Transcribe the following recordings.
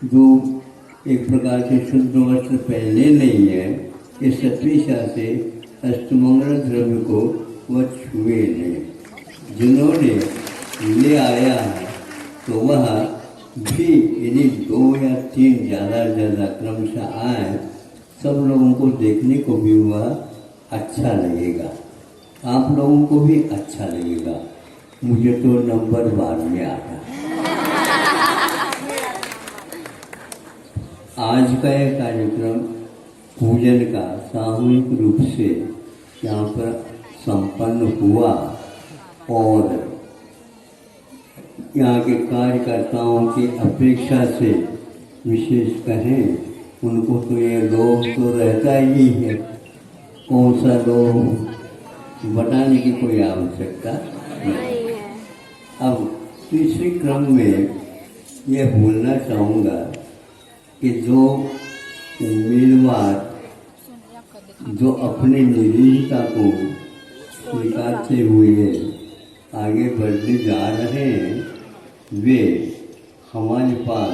जो एक प्रकार से शुद्ध वस्त्र पहने नहीं है, इस सत्विशा से अष्टमंगल द्रव्य को वह छुए नहीं। जिन्होंने ले आया है तो वह भी यदि 2 या 3 ज़्यादा क्रमशः आए, सब लोगों को देखने को भी वह अच्छा लगेगा, आप लोगों को भी अच्छा लगेगा। मुझे तो नंबर बाद में आता। आज का यह कार्यक्रम पूजन का सामूहिक रूप से यहाँ पर संपन्न हुआ और यहाँ के कार्यकर्ताओं की अपेक्षा से विशेष कहें उनको तो ये लोभ तो रहता ही है, कौन सा लोभ बताने की कोई आवश्यकता नहीं है। अब तीसरे क्रम में यह बोलना चाहूँगा कि जो उम्मीदवार जो अपनी निर्णयता को स्वीकारते हुए आगे बढ़ने जा रहे हैं, वे हमारे पास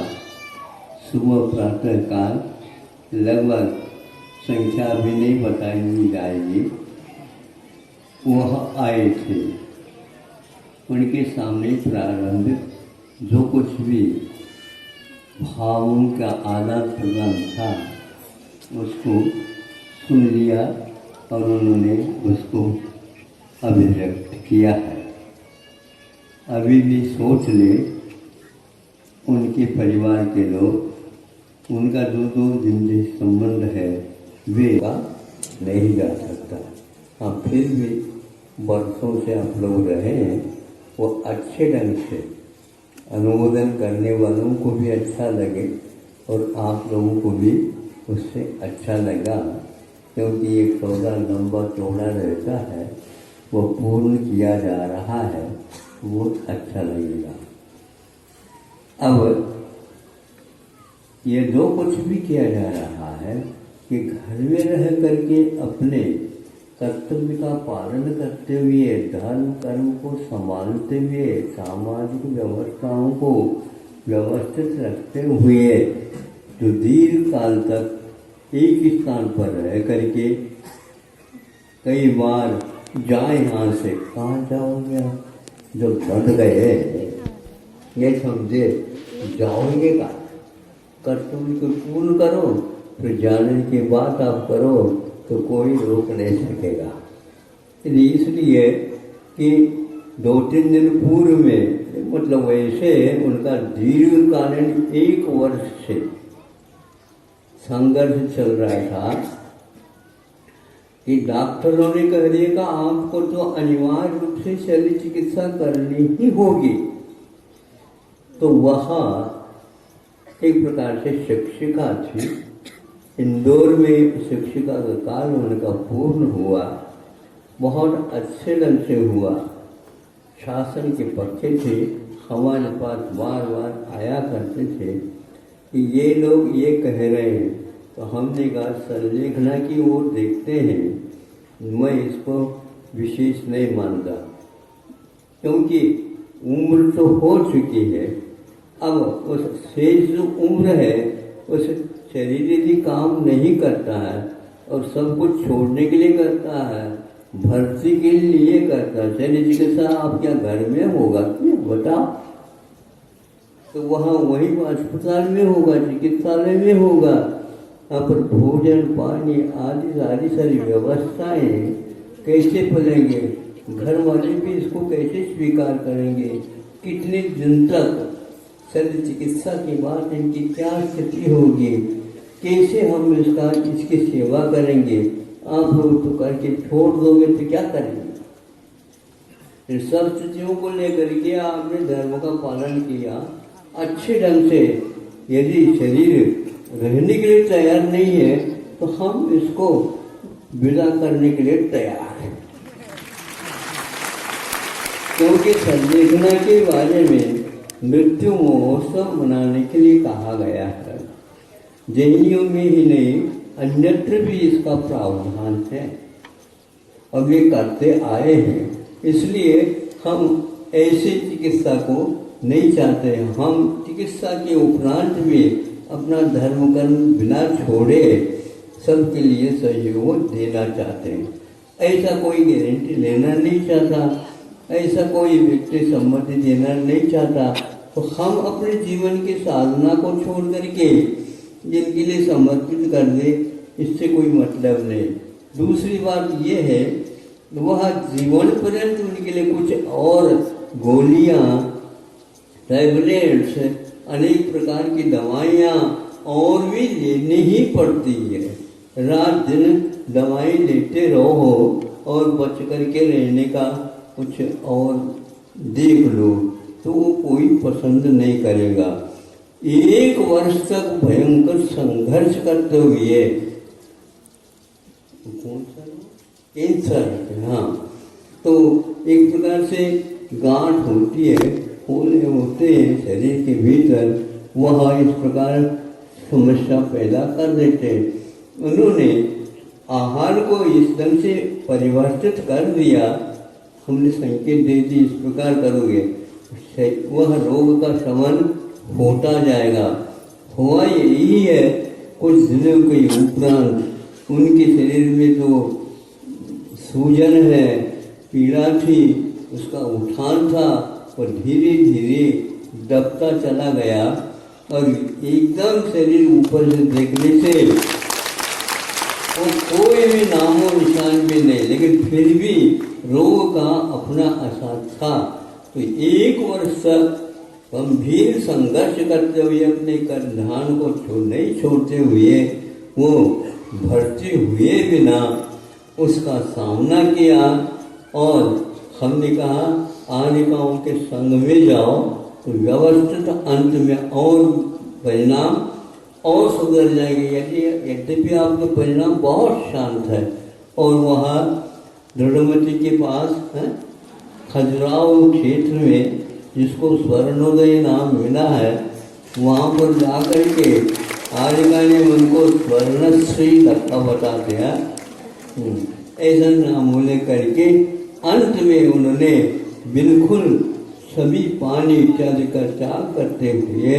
सुबह प्रातःकाल लगभग संख्या भी नहीं बताई जाएगी, वह आए थे। उनके सामने प्रारंभ जो कुछ भी भावों का आदान प्रदान था उसको सुन लिया और उन्होंने उसको अभिव्यक्त किया है। अभी भी सोच ले उनके परिवार के लोग, उनका जो जिनसे संबंध है वे का नहीं जा सकता। हाँ, फिर भी वर्षों से आप लोग रहे हैं, वो अच्छे ढंग से अनुमोदन करने वालों को भी अच्छा लगे और आप लोगों को भी उससे अच्छा लगा, क्योंकि ये सौदा लंबा चौड़ा रहता है, वो पूर्ण किया जा रहा है, वो अच्छा लगेगा। अब ये जो कुछ भी किया जा रहा है कि घर में रह करके अपने कर्तव्य का पालन करते हुए, धर्म कर्म को संभालते हुए, सामाजिक व्यवस्थाओं को व्यवस्थित रखते हुए जो दीर्घ काल तक एक स्थान पर रह करके कई बार जाए यहाँ से कहाँ जाओगे, जो बंध गए ये समझे जाओगे का, कर्तव्य को पूर्ण करो, फिर जाने के बाद आप करो तो कोई रोक नहीं सकेगा। इसलिए कि 2-3 दिन पूर्व में, मतलब वैसे उनका दीर्घकालीन 1 वर्ष से संघर्ष चल रहा था कि डॉक्टरों ने कह दिया कि आपको तो अनिवार्य रूप से शल्य चिकित्सा करनी ही होगी। तो वहाँ एक प्रकार से शिक्षिका थी, इंदौर में शिक्षिका का काल उनका पूर्ण हुआ, बहुत अच्छे ढंग से हुआ, शासन के पक्के थे, हमारे पास बार बार आया करते थे कि ये लोग ये कह रहे हैं, तो हमने कहा संलेखना की ओर देखते हैं। मैं इसको विशेष नहीं मानता, क्योंकि उम्र तो हो चुकी है, अब उस शेष जो उम्र है उस शरीर यदि काम नहीं करता है और सब कुछ छोड़ने के लिए करता है, भर्ती के लिए करता है, शल्य चिकित्सा आप क्या घर में होगा क्या बताओ? तो वहाँ वही अस्पताल में होगा, चिकित्सालय में होगा। यहाँ पर भोजन पानी आदि सारी व्यवस्थाएं कैसे फैलेंगे, घर वाले भी इसको कैसे स्वीकार करेंगे, कितने दिन तक शल्य चिकित्सा के बाद इनकी क्या स्थिति होगी, कैसे हम इसकी सेवा करेंगे? आप लोग तो करके छोड़ दोगे तो क्या करेंगे? इन सब चीजों को लेकर के आपने धर्म का पालन किया अच्छे ढंग से। यदि शरीर रहने के लिए तैयार नहीं है तो हम इसको विदा करने के लिए तैयार हैं, क्योंकि संलेखना के बारे में मृत्यु महोत्सव मनाने के लिए कहा गया है। जैनियों में ही नहीं अन्यत्र भी इसका प्रावधान है और ये करते आए हैं। इसलिए हम ऐसे चिकित्सा को नहीं चाहते हैं। हम चिकित्सा के उपरांत भी अपना धर्म कर्म बिना छोड़े सबके लिए सहयोग देना चाहते हैं। ऐसा कोई गारंटी लेना नहीं चाहता, ऐसा कोई व्यक्ति सम्मति देना नहीं चाहता। तो हम अपने जीवन की साधना को छोड़ करके जिनके लिए समर्पित कर दे, इससे कोई मतलब नहीं। दूसरी बात यह है, वह जीवन पर्यंत उनके लिए कुछ और गोलियां, टैबलेट्स, अनेक प्रकार की दवाइयाँ और भी लेनी ही पड़ती है। रात दिन दवाई लेते रहो और बच करके रहने का कुछ और देख लो, तो वो कोई पसंद नहीं करेगा। 1 वर्ष तक भयंकर संघर्ष करते हुए, कौन सा कैंसर, हाँ, तो एक प्रकार से गांठ होती है, होले होते हैं शरीर के भीतर, वह इस प्रकार समस्या पैदा कर देते हैं। उन्होंने आहार को इस ढंग से परिवर्तित कर दिया, हमने संकेत दे दी इस प्रकार करोगे वह रोग का शमन होता जाएगा। हुआ यही है, कुछ दिनों के उपरांत उनके शरीर में जो सूजन है, पीड़ा थी, उसका उठान था और धीरे धीरे दबता चला गया और एकदम शरीर ऊपर से देखने से वो कोई भी नामो निशान भी नहीं, लेकिन फिर भी रोग का अपना असर था। तो 1 वर्ष तक गंभीर संघर्ष करते हुए अपने ध्यान को नहीं छोड़ते हुए वो भर्ती हुए बिना उसका सामना किया। और हमने कहा आनिकाओं के संग में जाओ तो व्यवस्थित अंत में और परिणाम और सुधर जाएंगे। यद्यपि आपका परिणाम बहुत शांत है। और वहाँ दृढ़मती के पास है, खजुराहो क्षेत्र में, जिसको स्वर्णोदय नाम मिला है, वहाँ पर जाकर के आर्यका ने उनको स्वर्णश्री लखा बताते हैं, ऐसा नाम होने करके अंत में उन्होंने बिल्कुल सभी पानी इत्यादि का त्याग करते हुए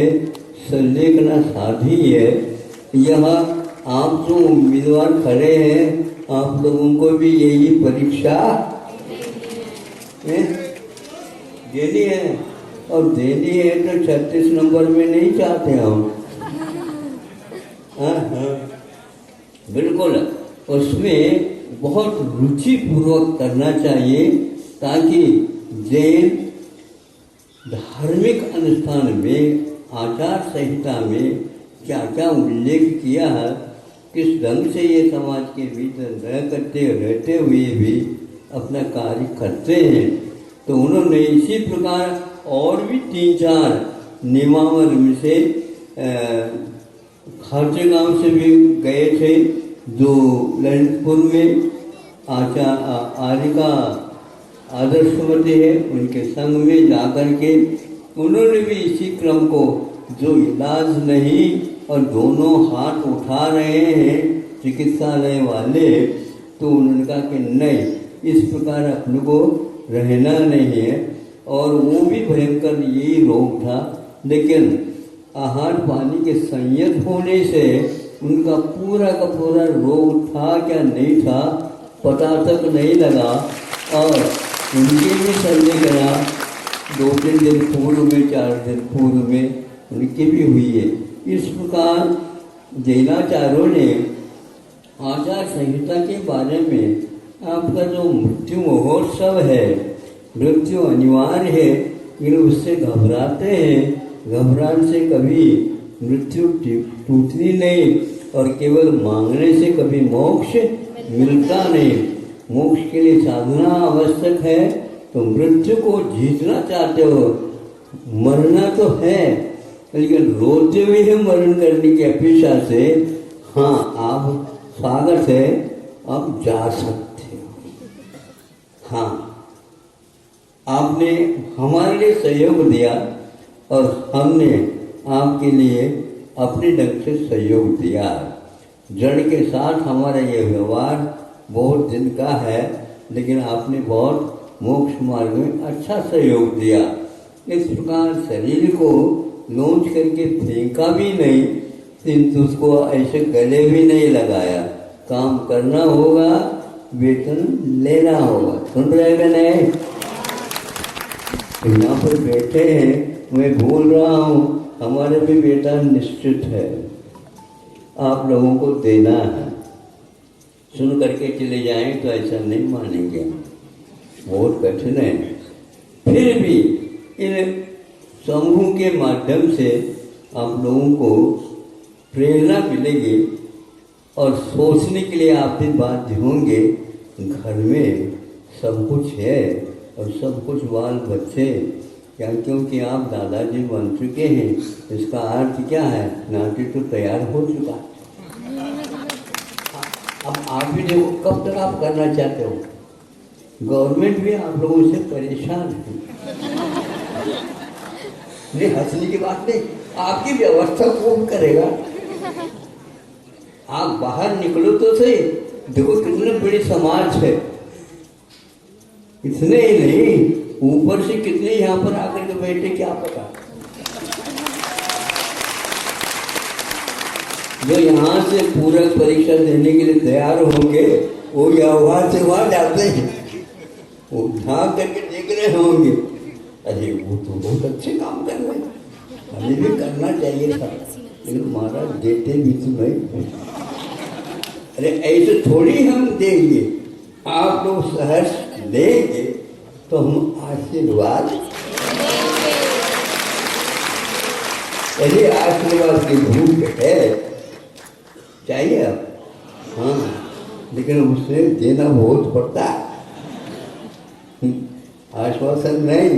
संलेखना साधी है। यह आप जो उम्मीदवार खड़े हैं, आप लोगों को भी यही परीक्षा देनी है, और देनी है तो 36 नंबर में नहीं चाहते हम। हाँ, बिल्कुल उसमें बहुत रुचि पूर्वक करना चाहिए, ताकि जैन धार्मिक अनुष्ठान में, आचार संहिता में क्या क्या उल्लेख किया है, किस ढंग से ये समाज के भीतर रहते हुए भी अपना कार्य करते हैं। तो उन्होंने इसी प्रकार और भी 3-4 निमावर में से खारचे गांव से भी गए थे, जो ललितपुर में आर्यका आदर्शवती है, उनके संग में जाकर के उन्होंने भी इसी क्रम को, जो इलाज नहीं और दोनों हाथ उठा रहे हैं चिकित्सालय वाले, तो उन्होंने कहा कि नहीं, इस प्रकार अपने को रहना नहीं है। और वो भी भयंकर यही रोग था, लेकिन आहार पानी के संयत होने से उनका पूरा का पूरा रोग था क्या नहीं था पता तक नहीं लगा। और उनके भी चलने गया 2-3 दिन पूर्व में, 4 दिन पूर्व में उनकी भी हुई है। इस प्रकार जैनाचार्यों ने आचार संहिता के बारे में, आपका जो मृत्यु महोत्सव है, मृत्यु अनिवार्य है, लेकिन उससे घबराते हैं। घबराने से कभी मृत्यु टूटती नहीं, और केवल मांगने से कभी मोक्ष मिलता नहीं। मोक्ष के लिए साधना आवश्यक है, तो मृत्यु को जीतना चाहते हो, मरना तो है, लेकिन रोते हुए ही मरण करने की अपेक्षा से, हाँ आप स्वागत है, आप जा सकते हो। हाँ, आपने हमारे लिए सहयोग दिया और हमने आपके लिए अपने ढंग से सहयोग दिया। जड़ के साथ हमारा ये व्यवहार बहुत दिन का है, लेकिन आपने बहुत मोक्ष मार्ग में अच्छा सहयोग दिया। इस प्रकार शरीर को नोच करके फेंका भी नहीं, किंतु उसको ऐसे गले भी नहीं लगाया। काम करना होगा, वेतन लेना होगा। सुन रहे हैं नहीं? यहाँ पर बैठे हैं, मैं बोल रहा हूँ, हमारे भी वेतन निश्चित है, आप लोगों को देना है। सुन करके चले जाएं तो ऐसा नहीं मानेंगे, बहुत कठिन है। फिर भी इन समूह के माध्यम से आप लोगों को प्रेरणा मिलेगी और सोचने के लिए आप भी बाध्य होंगे। घर में सब कुछ है और सब कुछ बाल बच्चे, क्या क्योंकि आप दादाजी बन चुके हैं, इसका अर्थ क्या है? नाती तो तैयार हो चुका। अब आप भी देखो कब तक आप करना चाहते हो। गवर्नमेंट भी आप लोगों से परेशान है। नहीं, हंसने की बात नहीं, आपकी व्यवस्था कौन करेगा? आप बाहर निकलो तो सही, देखो कितने बड़ी समाज है। इतने ही नहीं, ऊपर से कितने यहाँ पर आकर के बैठे, क्या पता। जो यहाँ से पूरक परीक्षा देने के लिए तैयार होंगे, वो या वहां से वहां जाते हैं, वो झांक करके देख रहे होंगे, अरे वो तो बहुत अच्छे काम कर रहे हैं, हमें भी करना चाहिए था, लेकिन महाराज देते भी तो नहीं। अरे ऐसे थोड़ी हम देंगे, आप लोग सहर्ष देंगे तो हम आशीर्वाद, अरे आशीर्वाद की भूख है, चाहिए अब। हाँ, लेकिन उसे देना बहुत पड़ता है। आश्वासन नहीं,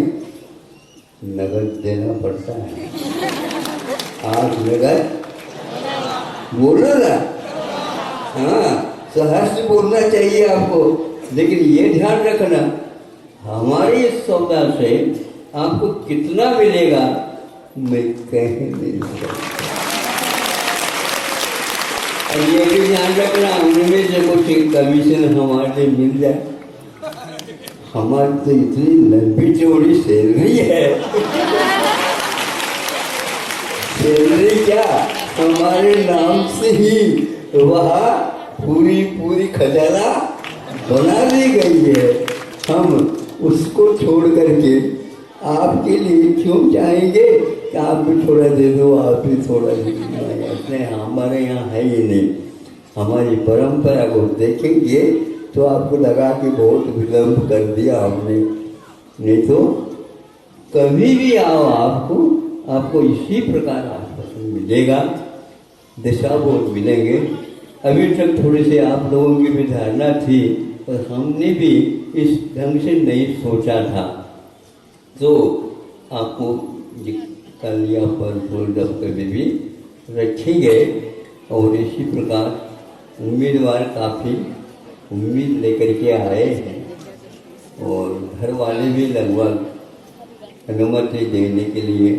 नगद देना पड़ता है। आज नगद बोलो ना, हाँ सहर्ष बोलना चाहिए आपको, लेकिन ये ध्यान रखना, हमारे इस सौदा से आपको कितना मिलेगा मैं कह नहीं सकता। और ये भी ध्यान रखना, उनमें से कुछ कमीशन हमारे मिल जाए। हमारी तो इतनी लंबी चौड़ी सैलरी है, सैलरी क्या, हमारे नाम से ही वह पूरी पूरी खजाना बना दी गई है। हम उसको छोड़ करके आपके लिए क्यों चाहेंगे कि आप भी थोड़ा दे दो, आप भी थोड़ा दे दो, ऐसे हमारे यहाँ है ही नहीं। हमारी परंपरा को देखेंगे तो आपको लगा कि बहुत विलम्ब कर दिया हमने, नहीं तो कभी भी आओ आपको इसी प्रकार आश्वासन मिलेगा, दिशा बोध मिलेंगे। अभी तक थोड़ी से आप लोगों की भी धारणा थी और हमने भी इस ढंग से नहीं सोचा था, तो आपको कल या परसों जब कभी भी रखेंगे। और इसी प्रकार उम्मीदवार काफ़ी उम्मीद लेकर के आए हैं और घर वाले भी लगभग अनुमति देने के लिए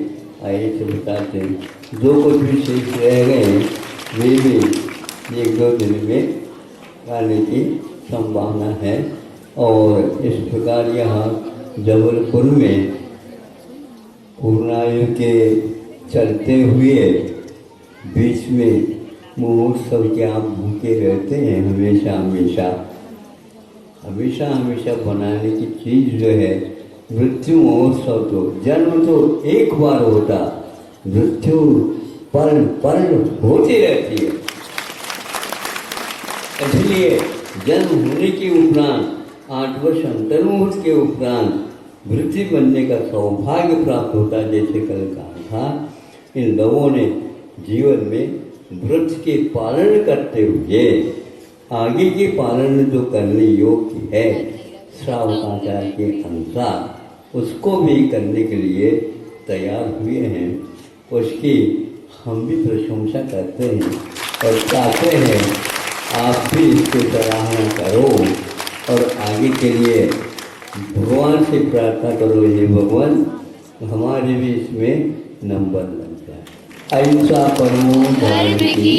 आए थे। बताते हैं जो कुछ भी शेष रह गए वे भी 1-2 दिन में आने की संभावना है। और इस प्रकार यहाँ जबलपुर में पूर्णायु के चलते हुए बीच में महोत्सव के आप भूखे रहते हैं हमेशा हमेशा हमेशा हमेशा बनाने की चीज़ जो है मृत्यु महोत्सव। तो जन्म तो एक बार होता, मृत्यु पल पल होती रहती है। इसलिए जन्म होने के उपरांत 8 वर्ष अंतर्मुहूर्त के उपरांत वृद्धि बनने का सौभाग्य प्राप्त होता। जैसे कल कहा था, इन लोगों ने जीवन में व्रत के पालन करते हुए आगे के पालन जो करने योग्य है श्रावकाचार के अनुसार उसको भी करने के लिए तैयार हुए हैं। उसकी हम भी प्रशंसा करते हैं और चाहते हैं आप भी इसकी सराहना करो और आगे के लिए भगवान से प्रार्थना करो, हे भगवान हमारे भी इसमें नंबर लग जाए। अहिंसा परमो धर्म की